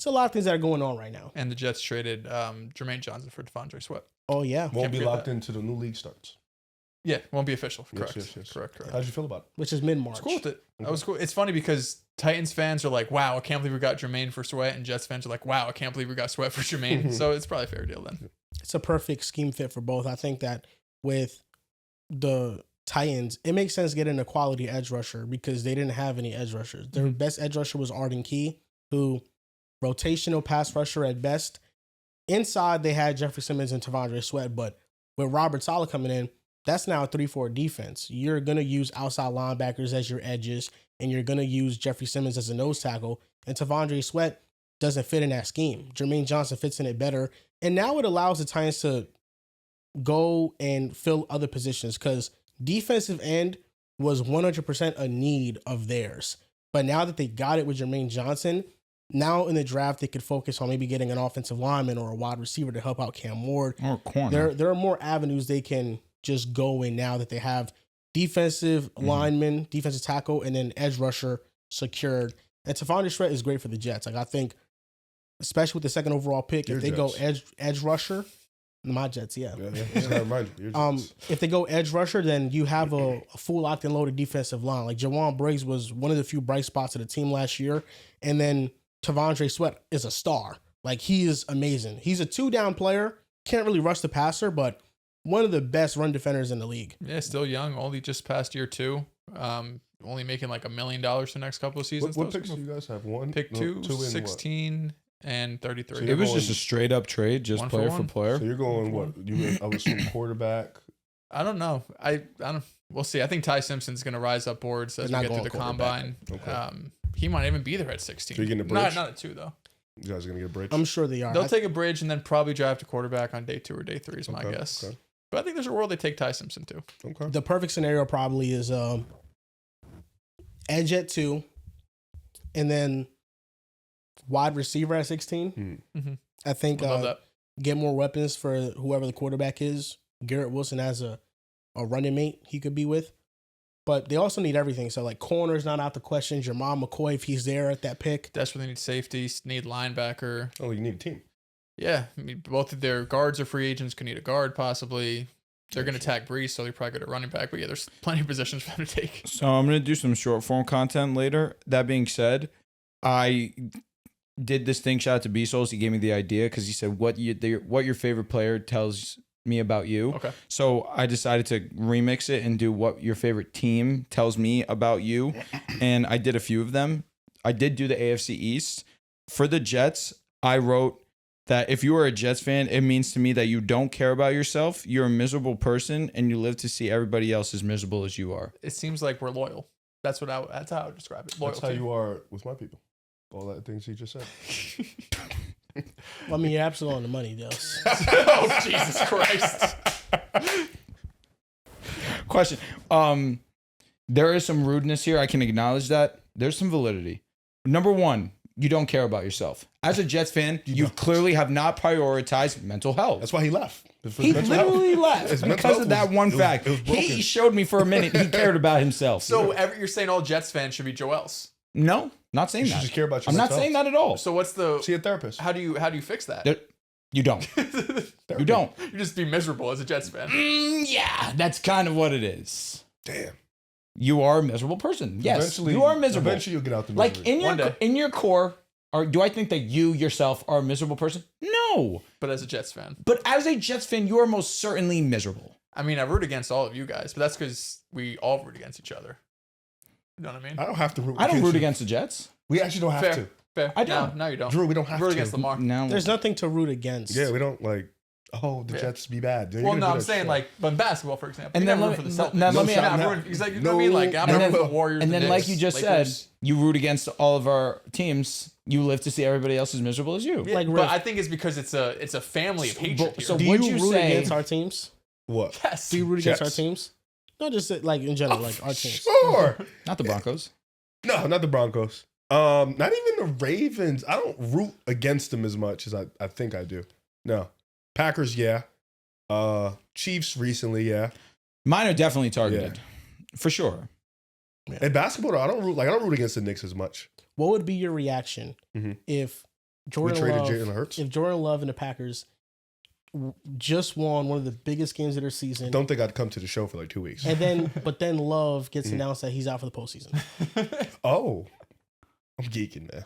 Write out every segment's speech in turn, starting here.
it's a lot of things that are going on right now. And the Jets traded Jermaine Johnson for Devondre Sweat. Oh, yeah. Won't be locked into the new league starts. Yeah, won't be official. Correct. Yes. Correct. How'd you feel about it? Which is mid-March. I was cool with it. That was cool. It's funny because Titans fans are like, wow, I can't believe we got Jermaine for Sweat. And Jets fans are like, wow, I can't believe we got Sweat for Jermaine. So it's probably a fair deal then. It's a perfect scheme fit for both. I think that with the Titans, it makes sense getting a quality edge rusher because they didn't have any edge rushers. Their best edge rusher was Arden Key, who rotational pass rusher at best. Inside, they had Jeffrey Simmons and Devondre Sweat, but with Robert Saleh coming in, that's now a 3-4 defense. You're going to use outside linebackers as your edges, and you're going to use Jeffrey Simmons as a nose tackle. And Devondre Sweat doesn't fit in that scheme. Jermaine Johnson fits in it better. And now it allows the Titans to go and fill other positions because defensive end was 100% a need of theirs. But now that they got it with Jermaine Johnson, now in the draft, they could focus on maybe getting an offensive lineman or a wide receiver to help out Cam Ward. Or corner. There are more avenues they can just go in now that they have defensive lineman, defensive tackle, and then edge rusher secured. And Devondre Sweat is great for the Jets. Like I think, especially with the second overall pick, if they go edge rusher, my Jets, yeah. If they go edge rusher, then you have a full locked and loaded defensive line. Like Jawan Briggs was one of the few bright spots of the team last year, and then Devondre Sweat is a star. Like he is amazing. He's a 2-down player. Can't really rush the passer, but one of the best run defenders in the league. Yeah, still young. Only just past year 2. Only making like $1 million for the next couple of seasons. What picks do you guys have? Pick 2, 16, and 33. So it was just a straight up trade, just player for player. So you're going what? I would assume quarterback. I don't know. I don't. We'll see. I think Ty Simpson's going to rise up boards as we get through the combine. Okay. He might even be there at 16. So you're getting a bridge? Not at 2 though. You guys are gonna get a bridge? I'm sure they are. They'll take a bridge and then probably draft a quarterback on day 2 or day 3 is my guess. Okay. But I think there's a world they take Ty Simpson too. Okay. The perfect scenario probably is edge at 2, and then wide receiver at 16. I think get more weapons for whoever the quarterback is. Garrett Wilson has a running mate he could be with. But they also need everything. So, like, corner's not out the question. Jamal McCoy, if he's there at that pick. Desperately need safety, need linebacker. Oh, you need a team. Yeah. I mean, both of their guards are free agents. Could need a guard, possibly. They're going to attack Brees, so they're probably good at running back. But, yeah, there's plenty of positions for them to take. So, I'm going to do some short-form content later. That being said, I did this thing. Shout out to B-Souls. He gave me the idea because he said, what your favorite player tells me about you. Okay. So I decided to remix it and do what your favorite team tells me about you. And I did a few of them. I did do the AFC East. For the Jets, I wrote that if you are a Jets fan, it means to me that you don't care about yourself, you're a miserable person, and you live to see everybody else as miserable as you are. It seems like we're loyal. That's how I would describe it. Loyalty. That's how you are with my people. All that things he just said. Well, I mean, you're absolutely on the money, though. Oh, Jesus Christ. Question. There is some rudeness here. I can acknowledge that. There's some validity. Number one, you don't care about yourself. As a Jets fan, you clearly have not prioritized mental health. That's why he left. He literally left because of that one fact. He showed me for a minute he cared about himself. So you're saying all Jets fans should be Joel's? No, not saying that. You just care about I'm yourself. not saying that at all. So what's the... See a therapist. How do you fix that? You don't. You don't. You just be miserable as a Jets fan. Yeah, that's kind of what it is. Damn. You are a miserable person. Yes, Eventually, you are miserable. Eventually, you'll get out the misery. Like in your core, do I think that you yourself are a miserable person? No. But as a Jets fan. But as a Jets fan, you are most certainly miserable. I mean, I root against all of you guys, but that's because we all root against each other. You know what I mean? I don't have to root. I don't root against the Jets. We actually don't have to. Fair. I don't. No, you don't. Drew, we don't have root to. against Lamar. No. There's nothing to root against. Yeah, we don't like. Oh, the Jets be bad. Well, no, I'm saying like, but in basketball, for example, and then let me. He's like, you know what I mean? Like, I'm rooting for the Warriors. And then, like you just Lakers. said, you root against all of our teams. You live to see everybody else as miserable as you. Yeah, Like, but I think it's because it's a family of hatred. So do would you root say against our teams? What? Yes. Do you root Jets? against our teams? No, just like in general, like our teams. Sure. not the Broncos? No, not the Broncos. Not even the Ravens. I don't root against them as much as I think I do. No. Packers, yeah. Chiefs recently, yeah. Mine are definitely targeted. For sure. In basketball, though, I don't root against the Knicks as much. What would be your reaction if Jordan traded Love, Jalen Hurts? if Jordan Love and the Packers just won one of the biggest games of their season, Don't think I'd come to the show for like 2 weeks. and then Love gets announced that he's out for the postseason. Oh. I'm geeking, man.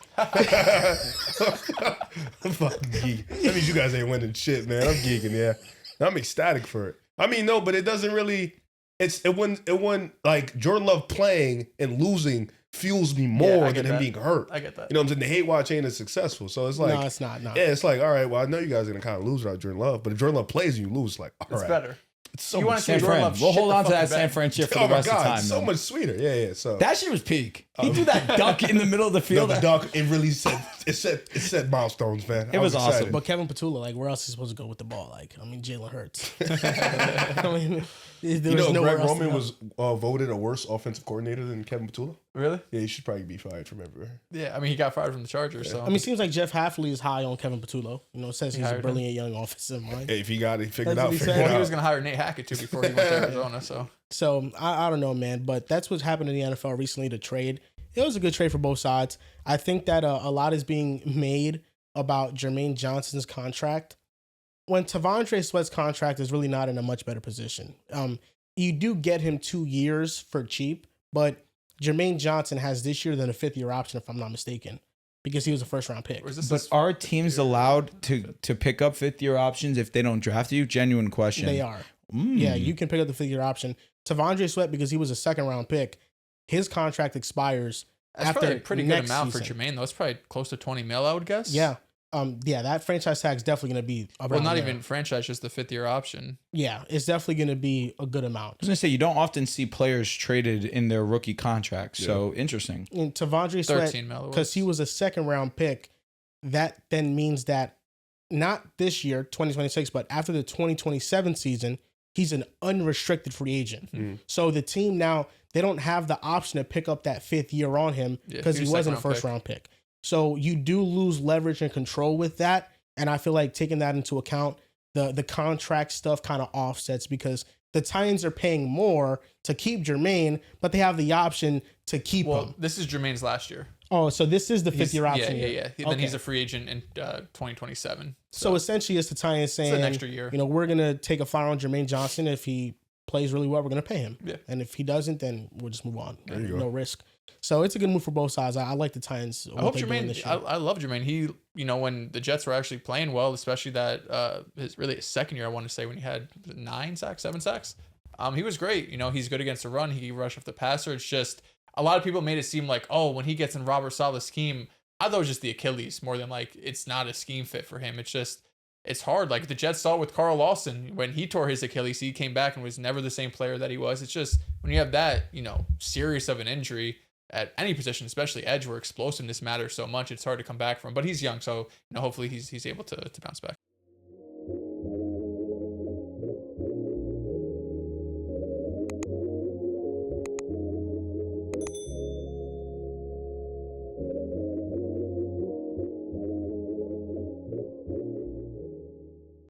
I'm fucking geeking. That means you guys ain't winning shit, man. I'm geeking, yeah. I'm ecstatic for it. I mean, no, but it doesn't really. It wouldn't like Jordan Love playing and losing fuels me more than him being hurt. I get that. You know what I'm saying? The hate watch ain't as successful. So it's like, No, it's not. No. yeah, it's like, all right, well, I know you guys are gonna kind of lose without Jordan Love, but if Jordan Love plays and you lose, like, all It's right, better. it's so You wanna much see San sweeter. Jordan Fran. Love We'll shit hold the on to that fucking San bed. Fran shit for Oh the my rest of god, time. it's so though. much sweeter. Yeah. So That shit was peak. He threw that dunk in the middle of the no, field. the dunk, it really set milestones, man. It was awesome. excited. But Kevin Petula, like, where else is he supposed to go with the ball? Like, I mean, Jalen Hurts. I mean, there You was know, nowhere Greg else to Roman go. was voted a worse offensive coordinator than Kevin Petula. Really? Yeah, he should probably be fired from everywhere. Yeah. I mean, he got fired from the Chargers. So I mean, it seems like Jeff Halfley is high on Kevin Petula. You know, it says he's a hired him. brilliant young offensive mind. Hey, if he got it figured That's out, what he figure said. it well, he out. was gonna hire Nate Hackett too before he went to Arizona. So So I don't know, man. But that's what's happened in the NFL recently. The trade, it was a good trade for both sides. I think that a lot is being made about Jermaine Johnson's contract. When Tavondre Sweat's contract is really not in a much better position. You do get him 2 years for cheap, but Jermaine Johnson has this year then a 5th-year option, if I'm not mistaken, because he was a first-round pick. or is this But his- are teams allowed to pick up 5th-year options if they don't draft you? Genuine question. They are. Mm. Yeah, you can pick up the 5th-year option. Tavondre Sweat, because he was a second-round pick, his contract expires That's after probably a pretty good next amount season. for Jermaine, though. It's probably close to 20 mil, I would guess. Yeah. That franchise tag is definitely going to be around Well, not there. even franchise, just the 5th-year option. Yeah, it's definitely going to be a good amount. I was gonna say you don't often see players traded in their rookie contracts. So interesting. And Tavondre Sweat, 13 mil. because he was a second-round pick, that then means that not this year, 2026, but after the 2027 season, he's an unrestricted free agent. Mhm. So the team now, they don't have the option to pick up that 5th year on him Yeah, because he he was wasn't a second-round first-round pick. So you do lose leverage and control with that. And I feel like taking that into account, the contract stuff kind of offsets because the Titans are paying more to keep Jermaine, but they have the option to keep Well, him. this is Jermaine's last year. Oh, so this is the 5th-year option. Yeah. year. Then Okay. he's a free agent in 2027. So essentially, it's the Titans it's saying, an extra year. you know, we're going to take a flyer on Jermaine Johnson. If he plays really well, we're going to pay him. Yeah. And if he doesn't, then we'll just move on. There you go. No risk. So it's a good move for both sides. I like the Titans. I hope Jermaine. I love Jermaine. He, when the Jets were actually playing well, especially that his second year, I want to say when he had 9 sacks, 7 sacks. He was great. He's good against the run. He can rush off the passer. It's just a lot of people made it seem like, oh, when he gets in Robert Saleh's scheme, I thought it was just the Achilles more than like it's not a scheme fit for him. It's just it's hard. Like the Jets saw it with Carl Lawson when he tore his Achilles. He came back and was never the same player that he was. It's just when you have that serious of an injury at any position, especially edge, where explosiveness matters so much, it's hard to come back from. But he's young, so hopefully he's able to bounce back.